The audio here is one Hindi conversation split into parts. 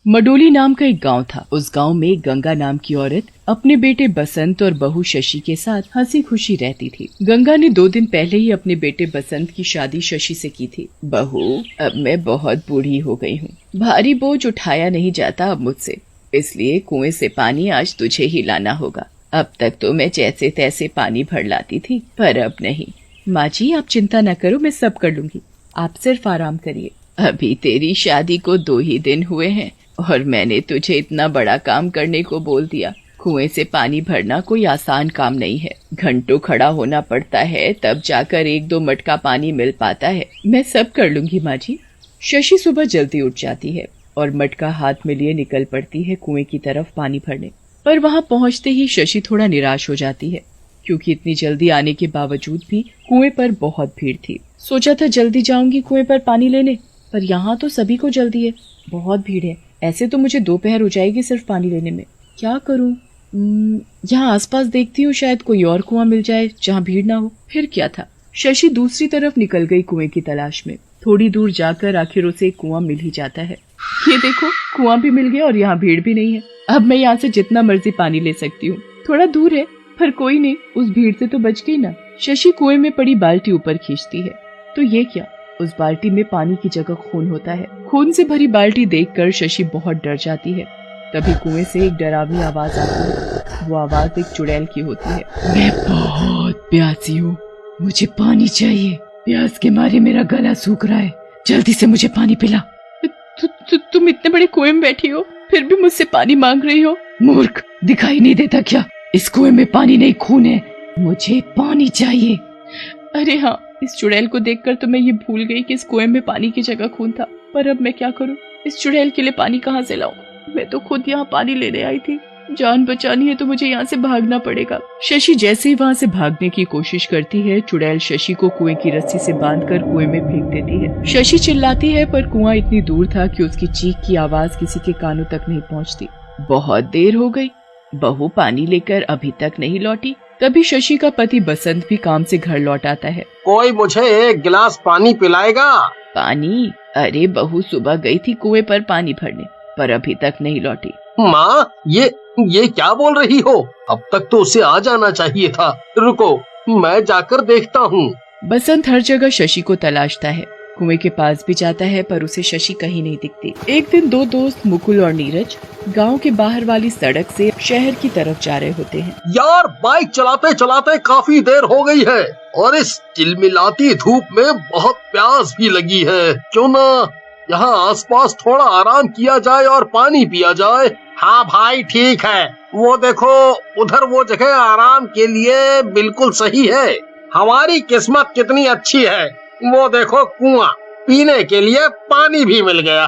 मडोली नाम का एक गांव था। उस गांव में गंगा नाम की औरत अपने बेटे बसंत और बहू शशि के साथ हंसी खुशी रहती थी। गंगा ने 2 दिन पहले ही अपने बेटे बसंत की शादी शशि से की थी। बहू, अब मैं बहुत बूढ़ी हो गई हूँ, भारी बोझ उठाया नहीं जाता अब मुझसे, इसलिए कुएं से पानी आज तुझे ही लाना होगा। अब तक तो मैं जैसे तैसे पानी भर लाती थी, पर अब नहीं। माँ जी, आप चिंता न करो, मैं सब कर लूंगी, आप सिर्फ आराम करिए। अभी तेरी शादी को 2 ही दिन हुए हैं और मैंने तुझे इतना बड़ा काम करने को बोल दिया। कुएं से पानी भरना कोई आसान काम नहीं है, घंटों खड़ा होना पड़ता है, तब जाकर 1-2 मटका पानी मिल पाता है। मैं सब कर लूंगी माँ जी। शशि सुबह जल्दी उठ जाती है और मटका हाथ में लिए निकल पड़ती है कुएं की तरफ पानी भरने। पर वहां पहुंचते ही शशि थोड़ा निराश हो जाती है, क्योंकि इतनी जल्दी आने के बावजूद भी कुएं पर बहुत भीड़ थी। सोचा था जल्दी जाऊंगी कुएं पर पानी लेने, पर यहाँ तो सभी को जल्दी है, बहुत भीड़ है। ऐसे तो मुझे दोपहर हो जाएगी सिर्फ पानी लेने में। क्या करूं? यहाँ आसपास देखती हूँ, शायद कोई और कुआं मिल जाए जहाँ भीड़ ना हो। फिर क्या था, शशि दूसरी तरफ निकल गई कुएं की तलाश में। थोड़ी दूर जाकर आखिर उसे एक कुआं मिल ही जाता है। ये देखो, कुआं भी मिल गया और यहाँ भीड़ भी नहीं है। अब मैं यहाँ से जितना मर्जी पानी ले सकती हूँ। थोड़ा दूर है, पर कोई नहीं, उस भीड़ से तो बच गई ना। शशि कुएं में पड़ी बाल्टी ऊपर खींचती है, तो ये क्या, उस बाल्टी में पानी की जगह खून होता है। खून से भरी बाल्टी देखकर शशि बहुत डर जाती है। तभी कुएं से एक डरावनी आवाज आती है। वो आवाज एक चुड़ैल की होती है। मैं बहुत प्यासी हूँ, मुझे पानी चाहिए, प्यास के मारे मेरा गला सूख रहा है, जल्दी से मुझे पानी पिला। तुम इतने बड़े कुएं में बैठी हो, फिर भी मुझसे पानी मांग रही हो? मूर्ख, दिखाई नहीं देता क्या? इस कुएं में पानी नहीं, खून है, मुझे पानी चाहिए। अरे हाँ, इस चुड़ैल को देखकर तो मैं ये भूल गई कि इस कुएं में पानी की जगह खून था। पर अब मैं क्या करूं? इस चुड़ैल के लिए पानी कहाँ से लाऊं? मैं तो खुद यहाँ पानी लेने आई थी। जान बचानी है तो मुझे यहाँ से भागना पड़ेगा। शशि जैसे ही वहाँ से भागने की कोशिश करती है, चुड़ैल शशि को कुएं की रस्सी से बांधकर कुएं में फेंक देती है। शशि चिल्लाती है, पर कुआं इतनी दूर था कि उसकी चीख की आवाज किसी के कानों तक नहीं पहुँचती। बहुत देर हो गई, बहू पानी लेकर अभी तक नहीं लौटी। तभी शशि का पति बसंत भी काम से घर लौट आता है। कोई मुझे 1 गिलास पानी पिलाएगा? पानी? अरे बहू सुबह गई थी कुएं पर पानी भरने, पर अभी तक नहीं लौटी। माँ, ये क्या बोल रही हो? अब तक तो उसे आ जाना चाहिए था। रुको, मैं जाकर देखता हूँ। बसंत हर जगह शशि को तलाशता है, कुएं के पास भी जाता है, पर उसे शशि कहीं नहीं दिखती। एक दिन 2 दोस्त मुकुल और नीरज गांव के बाहर वाली सड़क से शहर की तरफ जा रहे होते हैं। यार, बाइक चलाते चलाते काफी देर हो गई है और इस चिलमिलाती धूप में बहुत प्यास भी लगी है। क्यों ना यहाँ आसपास थोड़ा आराम किया जाए और पानी पिया जाए। हाँ भाई, ठीक है। वो देखो, उधर वो जगह आराम के लिए बिल्कुल सही है। हमारी किस्मत कितनी अच्छी है। वो देखो, कुआं, पीने के लिए पानी भी मिल गया।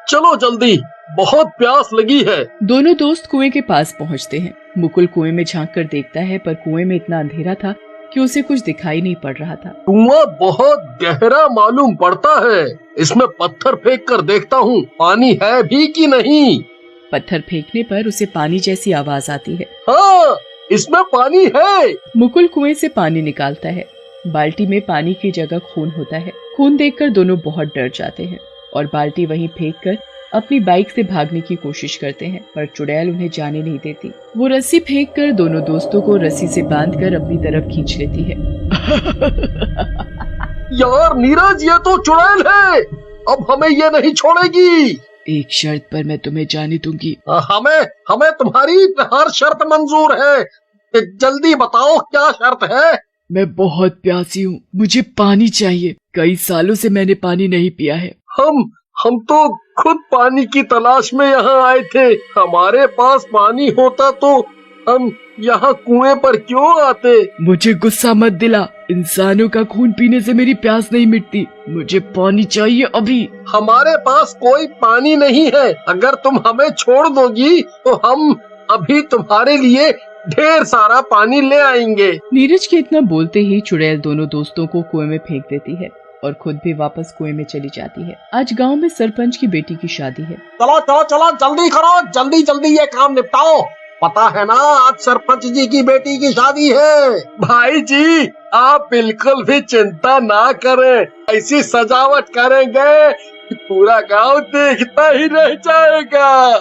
चलो जल्दी, बहुत प्यास लगी है। दोनों दोस्त कुएं के पास पहुंचते हैं। मुकुल कुएं में झांक कर देखता है, पर कुएं में इतना अंधेरा था कि उसे कुछ दिखाई नहीं पड़ रहा था। कुआं बहुत गहरा मालूम पड़ता है। इसमें पत्थर फेंक कर देखता हूँ, पानी है भी कि नहीं। पत्थर फेंकने पर उसे पानी जैसी आवाज आती है। हाँ, इसमें पानी है। मुकुल कुएं से पानी निकालता है। बाल्टी में पानी की जगह खून होता है। खून देखकर दोनों बहुत डर जाते हैं और बाल्टी वहीं फेंककर अपनी बाइक से भागने की कोशिश करते हैं, पर चुड़ैल उन्हें जाने नहीं देती। वो रस्सी फेंककर दोनों दोस्तों को रस्सी से बांधकर अपनी तरफ खींच लेती है। यार नीरज, ये तो चुड़ैल है, अब हमें ये नहीं छोड़ेगी। एक शर्त पर मैं तुम्हें जाने दूंगी। हमें तुम्हारी हर शर्त मंजूर है। जल्दी बताओ, क्या शर्त है? मैं बहुत प्यासी हूँ, मुझे पानी चाहिए। कई सालों से मैंने पानी नहीं पिया है। हम तो खुद पानी की तलाश में यहाँ आए थे। हमारे पास पानी होता तो हम यहाँ कुएं पर क्यों आते? मुझे गुस्सा मत दिला, इंसानों का खून पीने से मेरी प्यास नहीं मिटती। मुझे पानी चाहिए अभी। हमारे पास कोई पानी नहीं है। अगर तुम हमें छोड़ दोगी तो हम अभी तुम्हारे लिए ढेर सारा पानी ले आएंगे। नीरज के इतना बोलते ही चुड़ैल दोनों दोस्तों को कुएं में फेंक देती है और खुद भी वापस कुएं में चली जाती है। आज गांव में सरपंच की बेटी की शादी है। चलो चलो चलो, जल्दी करो, जल्दी जल्दी ये काम निपटाओ। पता है ना, आज सरपंच जी की बेटी की शादी है। भाई जी, आप बिल्कुल भी चिंता ना करें, ऐसी सजावट करेंगे पूरा गांव देखता ही रह जाएगा।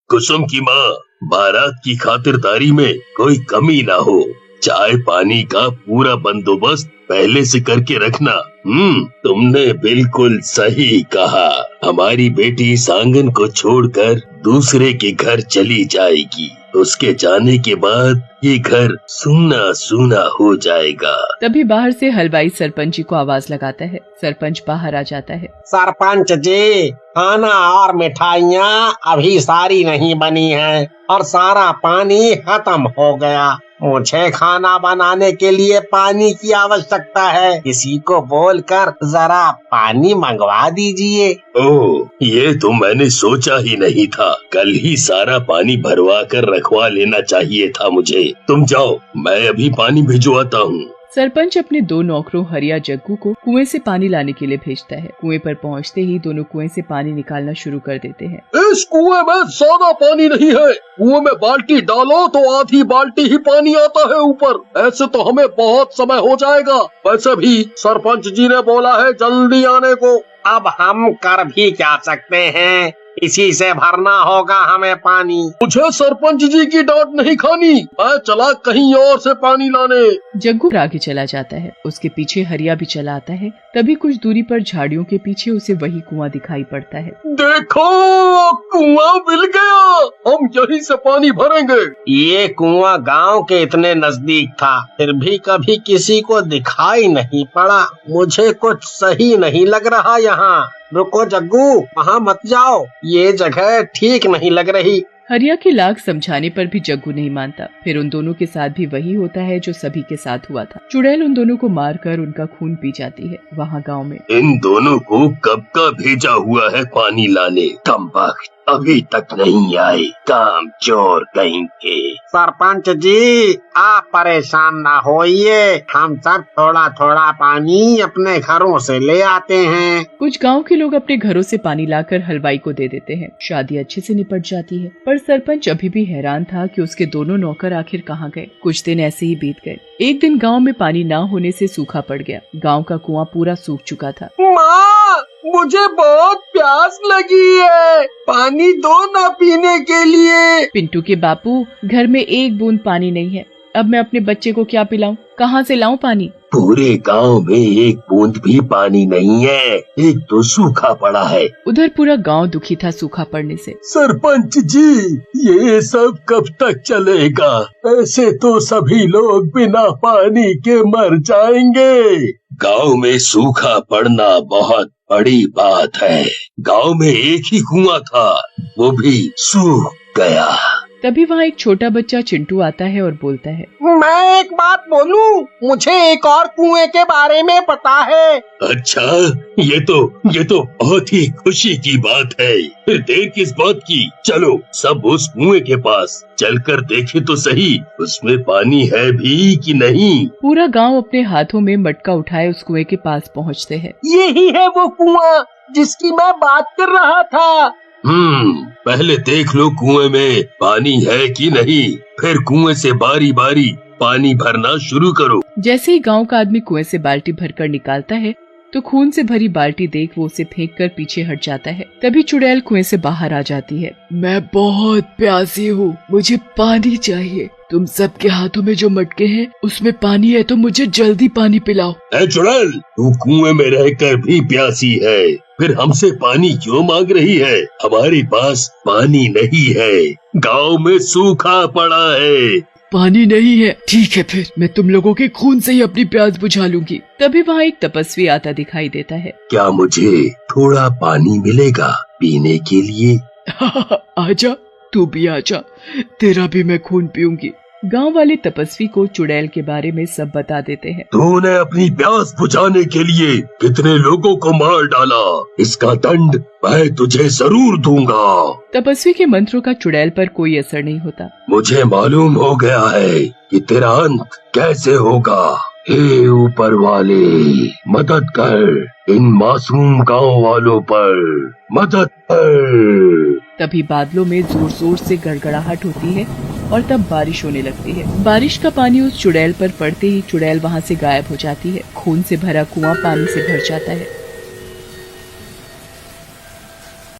कुसुम की माँ, बारात की खातिरदारी में कोई कमी ना हो। चाय पानी का पूरा बंदोबस्त पहले से करके रखना। तुमने बिल्कुल सही कहा। हमारी बेटी इस आंगन को छोड़कर दूसरे के घर चली जाएगी। उसके जाने के बाद ये घर सूना सूना हो जाएगा। तभी बाहर से हलवाई सरपंच जी को आवाज लगाता है। सरपंच बाहर आ जाता है। सरपंच जी, खाना और मिठाइयाँ अभी सारी नहीं बनी है और सारा पानी खत्म हो गया। मुझे खाना बनाने के लिए पानी की आवश्यकता है। किसी को बोलकर जरा पानी मंगवा दीजिए। ओह, ये तो मैंने सोचा ही नहीं था। कल ही सारा पानी भरवा कर रखवा लेना चाहिए था मुझे। तुम जाओ, मैं अभी पानी भिजवाता हूँ। सरपंच अपने दो नौकरों हरिया जग्गू को कुएं से पानी लाने के लिए भेजता है। कुएं पर पहुंचते ही दोनों कुएं से पानी निकालना शुरू कर देते हैं। इस कुएं में ज्यादा पानी नहीं है। कुएं में बाल्टी डालो तो आधी बाल्टी ही पानी आता है ऊपर। ऐसे तो हमें बहुत समय हो जाएगा। वैसे भी सरपंच जी ने बोला है जल्दी आने को। अब हम कर भी क्या सकते हैं, इसी से भरना होगा हमें पानी। मुझे सरपंच जी की डांट नहीं खानी। मैं चला कहीं और से पानी लाने। जग्गू आगे चला जाता है। उसके पीछे हरिया भी चला आता है। तभी कुछ दूरी पर झाड़ियों के पीछे उसे वही कुआं दिखाई पड़ता है। देखो, कुआं मिल गया। हम यहीं से पानी भरेंगे। ये कुआं गांव के इतने नजदीक था, फिर भी कभी किसी को दिखाई नहीं पड़ा। मुझे कुछ सही नहीं लग रहा यहाँ। रुको जग्गू, वहाँ मत जाओ, ये जगह ठीक नहीं लग रही। हरिया की लाख समझाने पर भी जग्गू नहीं मानता। फिर उन दोनों के साथ भी वही होता है जो सभी के साथ हुआ था। चुड़ैल उन दोनों को मारकर उनका खून पी जाती है। वहाँ गांव में इन दोनों को कब का भेजा हुआ है पानी लाने। कमबख्त अभी तक नहीं आए, काम चोर कहीं के। सरपंच जी, आप परेशान ना होइए, हम सब थोड़ा थोड़ा पानी अपने घरों से ले आते हैं। कुछ गांव के लोग अपने घरों से पानी लाकर हलवाई को दे देते हैं। शादी अच्छे से निपट जाती है। पर सरपंच अभी भी हैरान था कि उसके दोनों नौकर आखिर कहाँ गए। कुछ दिन ऐसे ही बीत गए। एक दिन गांव में पानी न होने से सूखा पड़ गया। गांव का कुआं पूरा सूख चुका था। माँ, मुझे बहुत प्यास लगी है, पानी दो ना पीने के लिए। पिंटू के बापू, घर में एक बूंद पानी नहीं है। अब मैं अपने बच्चे को क्या पिलाऊं? कहाँ से लाऊं पानी? पूरे गांव में एक बूंद भी पानी नहीं है। एक तो सूखा पड़ा है। उधर पूरा गांव दुखी था सूखा पड़ने से। सरपंच जी, ये सब कब तक चलेगा? ऐसे तो सभी लोग बिना पानी के मर जाएंगे। गांव में सूखा पड़ना बहुत बड़ी बात है। गांव में एक ही कुआं था, वो भी सूख गया। तभी वहाँ एक छोटा बच्चा चिंटू आता है और बोलता है, मैं एक बात बोलूं, मुझे एक और कुएं के बारे में पता है। अच्छा, ये तो बहुत ही खुशी की बात है। फिर देर किस बात की? चलो सब उस कुएं के पास चलकर देखें तो सही, उसमें पानी है भी कि नहीं। पूरा गांव अपने हाथों में मटका उठाए उस कुएं के पास पहुंचते हैं। यही है वो कुआं जिसकी मैं बात कर रहा था। पहले देख लो कुएं में पानी है कि नहीं, फिर कुएं से बारी बारी पानी भरना शुरू करो। जैसे ही गांव का आदमी कुएं से बाल्टी भरकर निकालता है तो खून से भरी बाल्टी देख वो उसे फेंककर पीछे हट जाता है। तभी चुड़ैल कुएं से बाहर आ जाती है। मैं बहुत प्यासी हूँ, मुझे पानी चाहिए। तुम सबके हाथों में जो मटके हैं उसमें पानी है, तो मुझे जल्दी पानी पिलाओ। ऐ चुड़ैल, तू कुएं में रहकर भी प्यासी है, फिर हमसे पानी क्यों मांग रही है? हमारे पास पानी नहीं है, गांव में सूखा पड़ा है। पानी नहीं है, ठीक है, फिर मैं तुम लोगों के खून से ही अपनी प्यास बुझा लूंगी। तभी वहाँ एक तपस्वी आता दिखाई देता है। क्या मुझे थोड़ा पानी मिलेगा पीने के लिए? आजा, तू भी आजा, तेरा भी मैं खून पीऊंगी। गांव वाले तपस्वी को चुड़ैल के बारे में सब बता देते हैं। तूने अपनी प्यास बुझाने के लिए कितने लोगों को मार डाला, इसका दंड मैं तुझे जरूर दूंगा। तपस्वी के मंत्रों का चुड़ैल पर कोई असर नहीं होता। मुझे मालूम हो गया है कि तेरा अंत कैसे होगा। हे ऊपर वाले, मदद कर, इन मासूम गांव वालों पर मदद कर। तभी बादलों में जोर जोर से गड़गड़ाहट होती है और तब बारिश होने लगती है। बारिश का पानी उस चुड़ैल पर पड़ते ही चुड़ैल वहाँ से गायब हो जाती है। खून से भरा कुआं पानी से भर जाता है।